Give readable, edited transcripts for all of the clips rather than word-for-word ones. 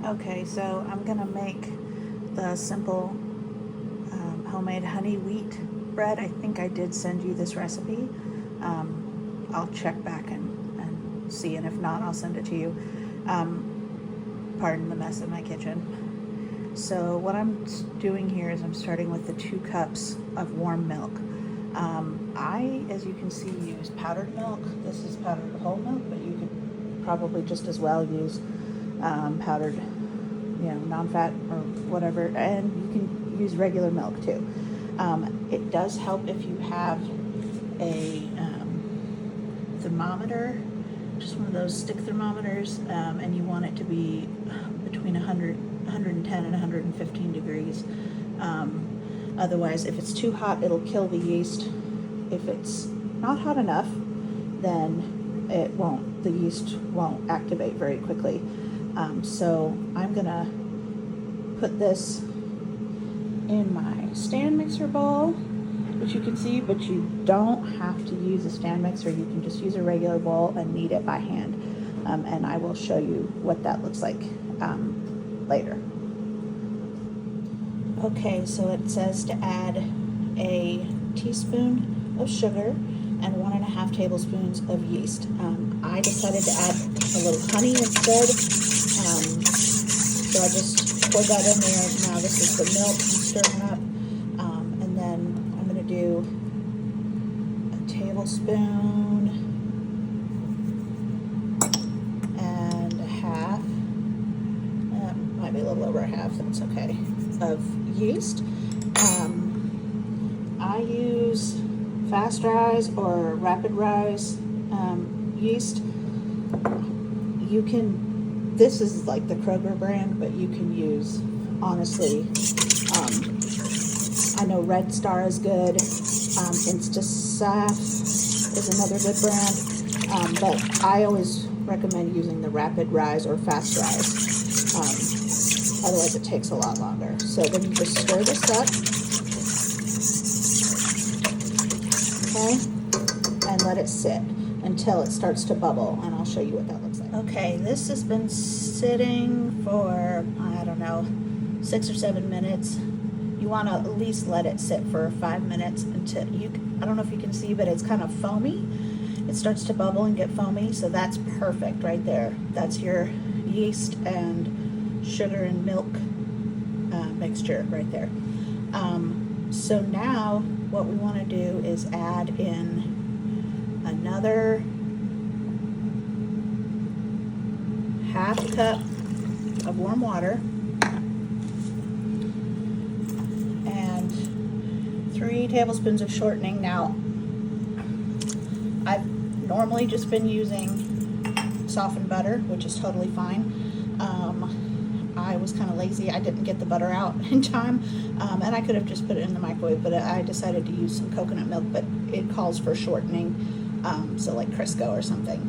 Okay, so I'm gonna make the simple homemade honey wheat bread. I think I did send you this recipe. I'll check back and see, and if not, I'll send it to you. Pardon the mess in my kitchen. So what I'm doing here is I'm starting with the 2 cups of warm milk. I, as you can see, use powdered milk. This is powdered whole milk, but you could probably just as well use powdered, non-fat or whatever, and you can use regular milk too. It does help if you have a thermometer, just one of those stick thermometers, and you want it to be between 110 and 115 degrees. Otherwise, if it's too hot, it'll kill the yeast. If it's not hot enough, then the yeast won't activate very quickly. So I'm gonna put this in my stand mixer bowl, which you can see, but you don't have to use a stand mixer. You can just use a regular bowl and knead it by hand. And I will show you what that looks like later. Okay, so it says to add a teaspoon of sugar and 1.5 tablespoons of yeast. I decided to add a little honey instead. So I just poured that in there. Now this is the milk I'm stirring up. And then I'm gonna do a tablespoon and a half, might be a little over a half, that's okay, of yeast. I use fast rise or rapid rise yeast. This is like the Kroger brand, but you can use, honestly, I know Red Star is good. Instasaf is another good brand, but I always recommend using the rapid rise or fast rise. Otherwise it takes a lot longer. So then you just stir this up, okay, and let it sit until it starts to bubble, and I'll show you what that looks like. Okay, this has been sitting for, I don't know, 6 or 7 minutes. You want to at least let it sit for 5 minutes until I don't know if you can see, but it's kind of foamy. It starts to bubble and get foamy, so that's perfect right there. That's your yeast and sugar and milk mixture right there. So now what we want to do is add in another 1/2 cup of warm water and 3 tablespoons of shortening. Now, I've normally just been using softened butter, which is totally fine. I was kind of lazy. I didn't get the butter out in time, and I could have just put it in the microwave, but I decided to use some coconut milk, but it calls for shortening, so like Crisco or something.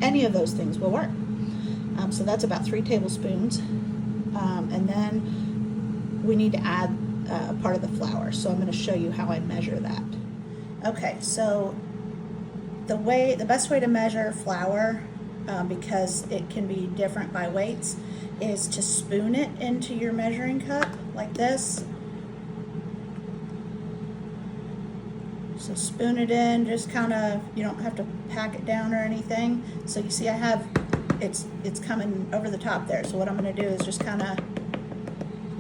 Any of those things will work. So that's about 3 tablespoons, and then we need to add part of the flour. So I'm going to show you how I measure that. Okay, so the best way to measure flour, because it can be different by weights, is to spoon it into your measuring cup like this. So spoon it in, just kind of, you don't have to pack it down or anything. So you see I have, it's coming over the top there. So what I'm going to do is just kind of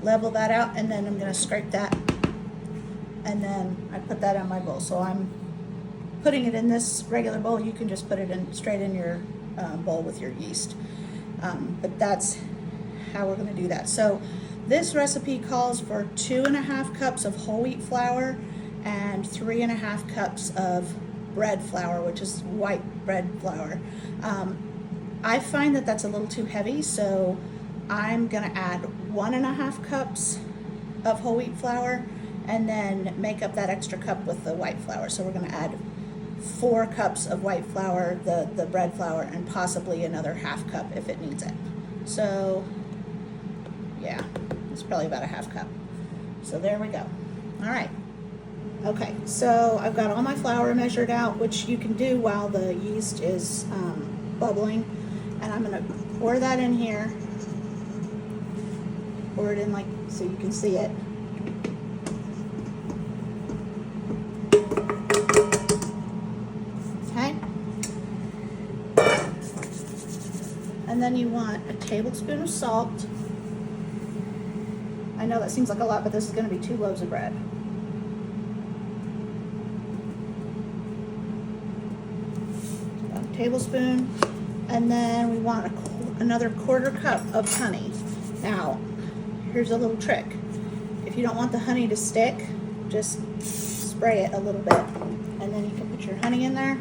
level that out, and then I'm going to scrape that, and then I put that in my bowl. So I'm putting it in this regular bowl. You can just put it in straight in your bowl with your yeast, but that's how we're going to do that. So this recipe calls for 2.5 cups of whole wheat flour and 3.5 cups of bread flour, which is white bread flour. I find that that's a little too heavy, so I'm going to add 1.5 cups of whole wheat flour and then make up that extra cup with the white flour. So we're going to add 4 cups of white flour, the bread flour, and possibly another 1/2 cup if it needs it. So yeah, it's probably about 1/2 cup. So there we go. All right. Okay, so I've got all my flour measured out, which you can do while the yeast is bubbling. And I'm going to pour that in here. pour it in like so you can see it. Okay. And then you want a tablespoon of salt. I know that seems like a lot, but this is going to be 2 loaves of bread. A tablespoon. And then we want another 1/4 cup of honey. Now, here's a little trick. If you don't want the honey to stick, just spray it a little bit. And then you can put your honey in there.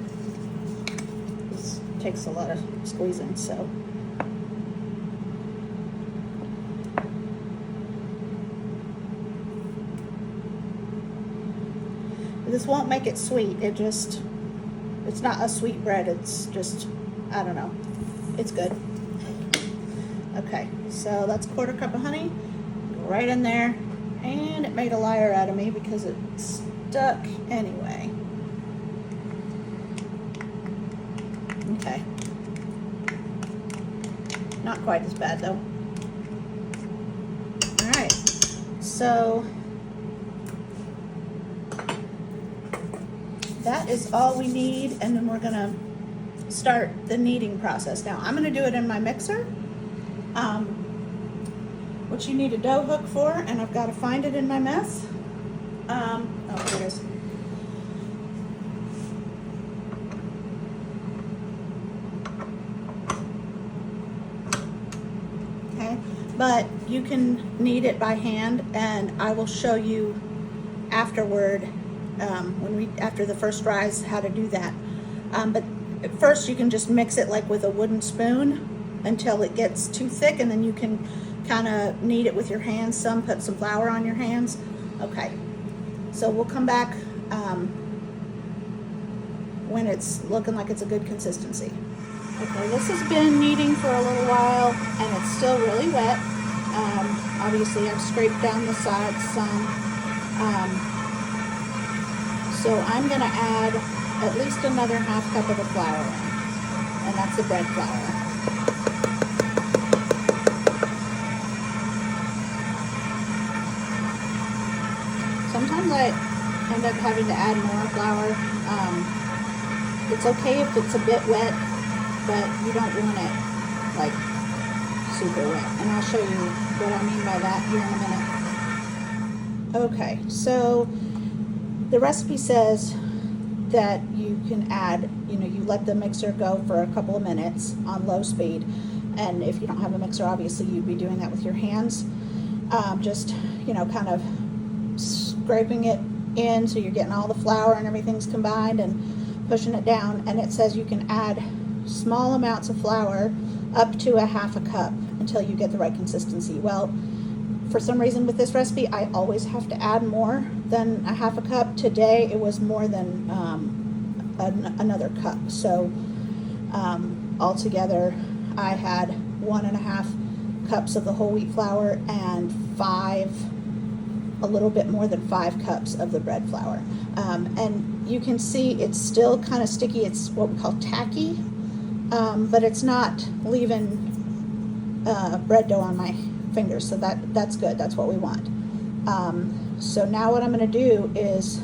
This takes a lot of squeezing, so. This won't make it sweet. It's not a sweet bread. It's just, I don't know. It's good. Okay, so that's 1/4 cup of honey. Right in there. And it made a liar out of me because it stuck anyway. Okay. Not quite as bad though. All right, so that is all we need, and then we're gonna start the kneading process. Now, I'm gonna do it in my mixer, which you need a dough hook for, and I've got to find it in my mess. Oh, here it is. Okay, but you can knead it by hand, and I will show you afterward after the first rise how to do that. But at first you can just mix it like with a wooden spoon until it gets too thick, and then you can kind of knead it with your hands. Put some flour on your hands. Okay, so we'll come back when it's looking like it's a good consistency. Okay, this has been kneading for a little while and it's still really wet. Obviously I've scraped down the sides some. So I'm gonna add at least another 1/2 cup of the flour in, and that's the bread flour. Sometimes I end up having to add more flour. It's okay if it's a bit wet, but you don't want it like super wet. And I'll show you what I mean by that here in a minute. Okay, so the recipe says that you can add, you let the mixer go for a couple of minutes on low speed. And if you don't have a mixer, obviously you'd be doing that with your hands. Just, kind of scraping it in so you're getting all the flour and everything's combined and pushing it down. And it says you can add small amounts of flour up to a 1/2 cup until you get the right consistency. Well, for some reason with this recipe, I always have to add more than a 1/2 cup. Today it was more than another cup. So altogether I had 1.5 cups of the whole wheat flour and a little bit more than 5 cups of the bread flour. And you can see it's still kind of sticky. It's what we call tacky, but it's not leaving bread dough on my fingers, so that's good. That's what we want. So now what I'm going to do is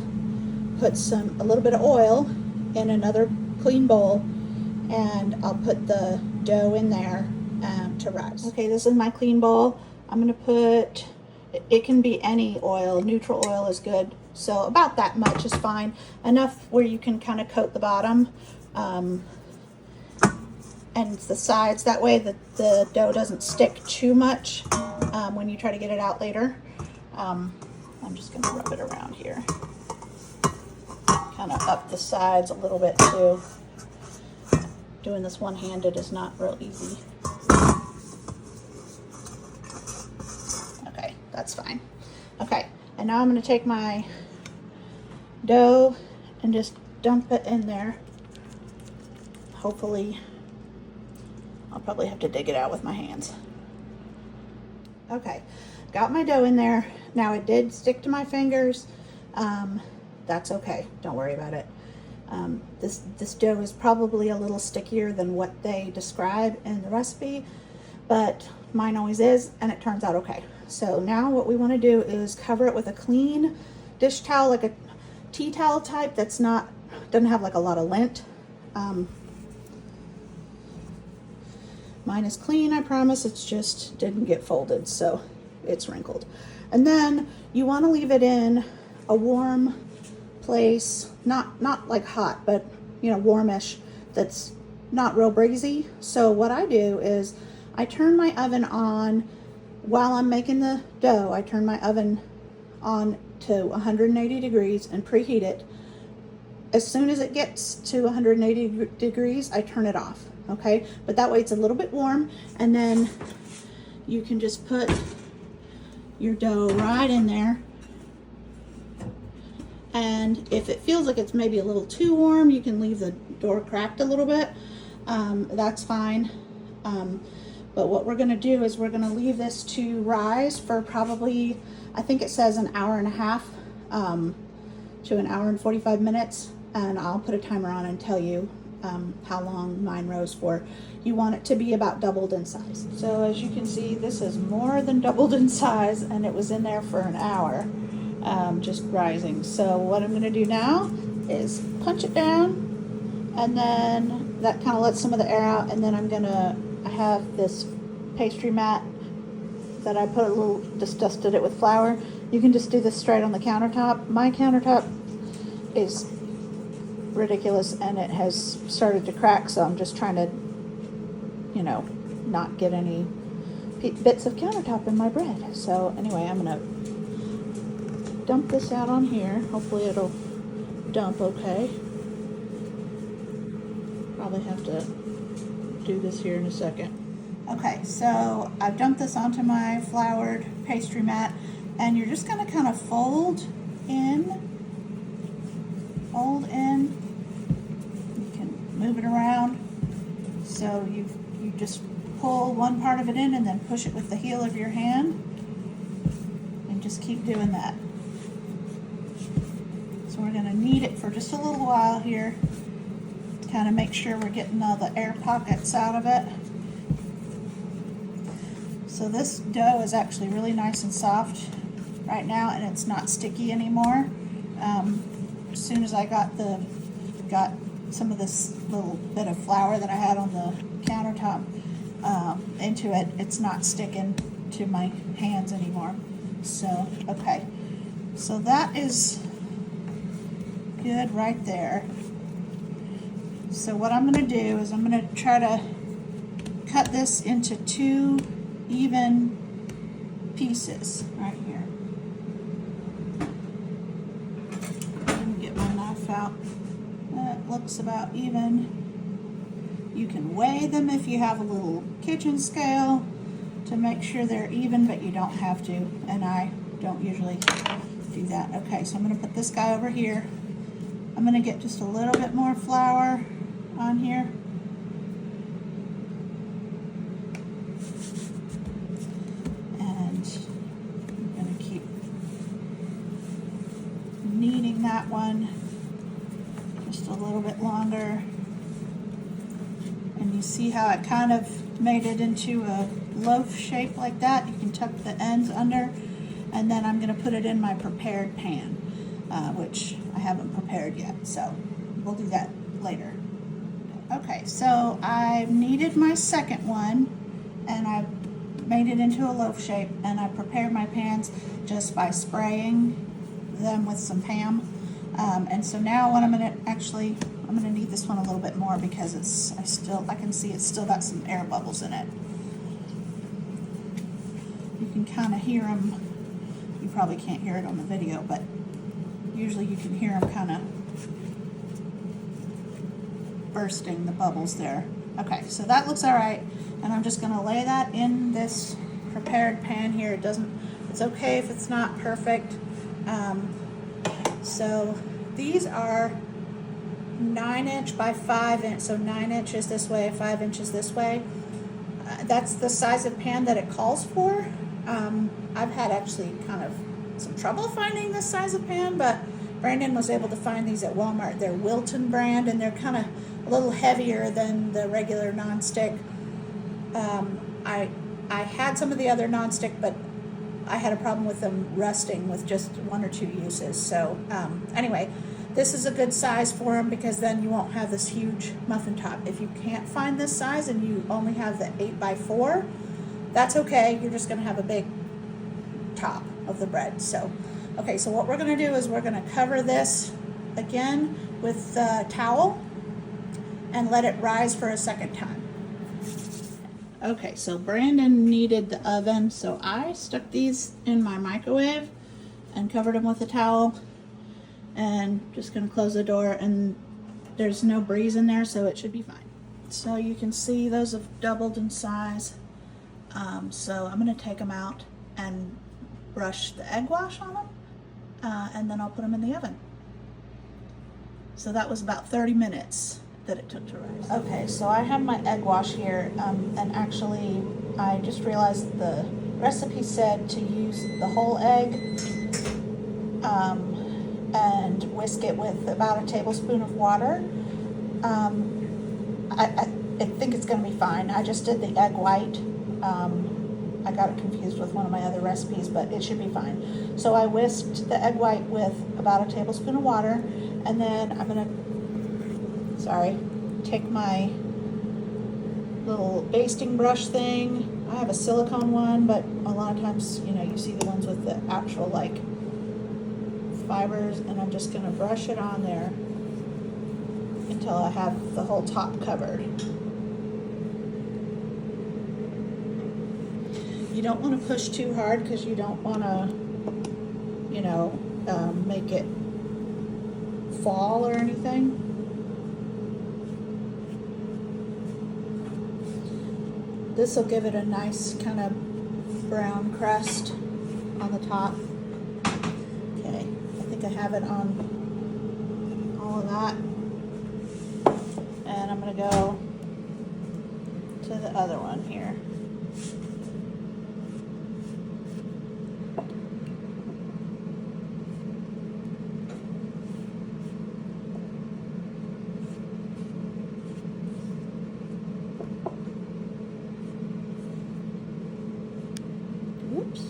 put a little bit of oil in another clean bowl, and I'll put the dough in there to rise. Okay, this is my clean bowl. I'm going to put, it can be any oil, neutral oil is good, so about that much is fine, enough where you can kind of coat the bottom and the sides, that way that the dough doesn't stick too much when you try to get it out later. I'm just going to rub it around here, kind of up the sides a little bit too. Doing this one-handed is not real easy. Okay, that's fine. Okay, and now I'm going to take my dough and just dump it in there. Hopefully, I'll probably have to dig it out with my hands. Okay, got my dough in there. Now it did stick to my fingers. That's okay, don't worry about it. This dough is probably a little stickier than what they describe in the recipe, but mine always is, and it turns out okay. So now what we want to do is cover it with a clean dish towel, like a tea towel type that's not, doesn't have like a lot of lint. Mine is clean, I promise. It's just didn't get folded, so it's wrinkled. And then you want to leave it in a warm place, not like hot, but you know, warmish, that's not real breezy. So what I do is I turn my oven on while I'm making the dough. I turn my oven on to 180 degrees and preheat it. As soon as it gets to 180 degrees, I turn it off, okay? But that way it's a little bit warm, and then you can just put your dough right in there. And if it feels like it's maybe a little too warm, you can leave the door cracked a little bit. That's fine. But what we're gonna do is we're gonna leave this to rise for probably, I think it says an hour and a half to an hour and 45 minutes. And I'll put a timer on and tell you how long mine rose for. You want it to be about doubled in size. So as you can see, this is more than doubled in size, and it was in there for an hour, just rising. So what I'm gonna do now is punch it down, and then that kind of lets some of the air out, and then I have this pastry mat that I put just dusted it with flour. You can just do this straight on the countertop. My countertop is ridiculous and it has started to crack, so I'm just trying to, you know, not get any bits of countertop in my bread. So anyway, I'm gonna dump this out on here. Hopefully it'll dump okay. Probably have to do this here in a second. Okay, so I've dumped this onto my floured pastry mat, and you're just gonna kind of fold in. You can move it around. So you just pull one part of it in and then push it with the heel of your hand, and just keep doing that. So we're gonna knead it for just a little while here to kind of make sure we're getting all the air pockets out of it. So this dough is actually really nice and soft right now, and it's not sticky anymore. As soon as I got some of this little bit of flour that I had on the countertop into it, it's not sticking to my hands anymore. So, okay. So that is good right there. So what I'm going to do is I'm going to try to cut this into 2 even pieces right here. Get my knife out. That looks about even. You can weigh them if you have a little kitchen scale to make sure they're even, but you don't have to, and I don't usually do that. Okay, so I'm going to put this guy over here. I'm going to get just a little bit more flour on here. Kneading that one just a little bit longer, and you see how it kind of made it into a loaf shape like that. You can tuck the ends under, and then I'm going to put it in my prepared pan, which I haven't prepared yet, so we'll do that later. Okay, so I've kneaded my second one, and I've made it into a loaf shape, and I prepared my pans just by spraying them with some Pam, and so now what I'm going to knead this one a little bit more because I can see it's still got some air bubbles in it. You can kind of hear them. You probably can't hear it on the video, but usually you can hear them kind of bursting, the bubbles there. Okay, so that looks all right, and I'm just going to lay that in this prepared pan here. It's okay if it's not perfect. So these are 9" by 5", so 9 inches this way, 5 inches this way. That's the size of pan that it calls for. I've had actually kind of some trouble finding this size of pan, but Brandon was able to find these at Walmart. They're Wilton brand, and they're kind of a little heavier than the regular nonstick. I had some of the other nonstick, but I had a problem with them rusting with just 1 or 2 uses. So anyway, this is a good size for them because then you won't have this huge muffin top. If you can't find this size and you only have the 8x4, that's okay. You're just going to have a big top of the bread. So, okay, so what we're going to do is we're going to cover this again with the towel and let it rise for a second time. Okay, so Brandon needed the oven, so I stuck these in my microwave and covered them with a towel, and just gonna close the door, and there's no breeze in there, so it should be fine. So you can see those have doubled in size. So I'm gonna take them out and brush the egg wash on them, and then I'll put them in the oven. So that was about 30 minutes that it took to rise. Okay, so I have my egg wash here, and actually I just realized the recipe said to use the whole egg and whisk it with about a tablespoon of water. I think it's going to be fine. I just did the egg white. I got it confused with one of my other recipes, but it should be fine. So I whisked the egg white with about a tablespoon of water, and then I'm going to take my little basting brush thing. I have a silicone one, but a lot of times, you know, you see the ones with the actual like fibers, and I'm just gonna brush it on there until I have the whole top covered. You don't want to push too hard because you don't want to, you know, make it fall or anything. This will give it a nice kind of brown crust on the top. Okay, I think I have it on all of that. And I'm going to go to the other one here. Oops.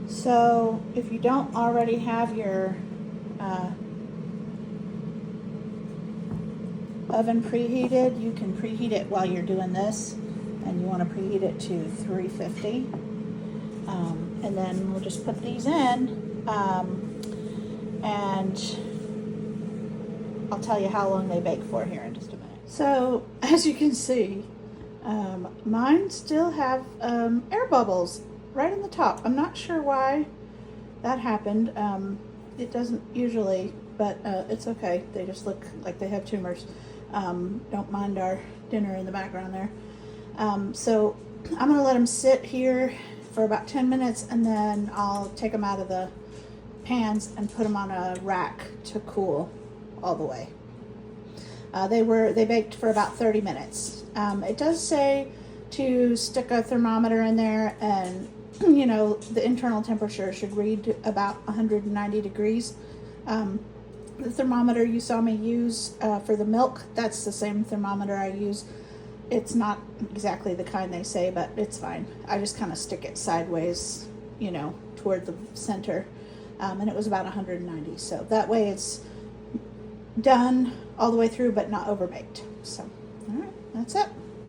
So if you don't already have your oven preheated, you can preheat it while you're doing this, and you want to preheat it to 350. And then we'll just put these in, and I'll tell you how long they bake for here in just a minute. So as you can see, mine still have air bubbles right in the top. I'm not sure why that happened. It doesn't usually, but it's okay. They just look like they have tumors. Don't mind our dinner in the background there. So I'm gonna let them sit here for about 10 minutes, and then I'll take them out of the pans and put them on a rack to cool all the way. They baked for about 30 minutes. It does say to stick a thermometer in there, and you know, the internal temperature should read about 190 degrees. The thermometer you saw me use for the milk, that's the same thermometer I use. It's not exactly the kind they say, but it's fine. I just kind of stick it sideways, you know, toward the center. And it was about 190. So that way it's done all the way through, but not overbaked. So, all right, that's it.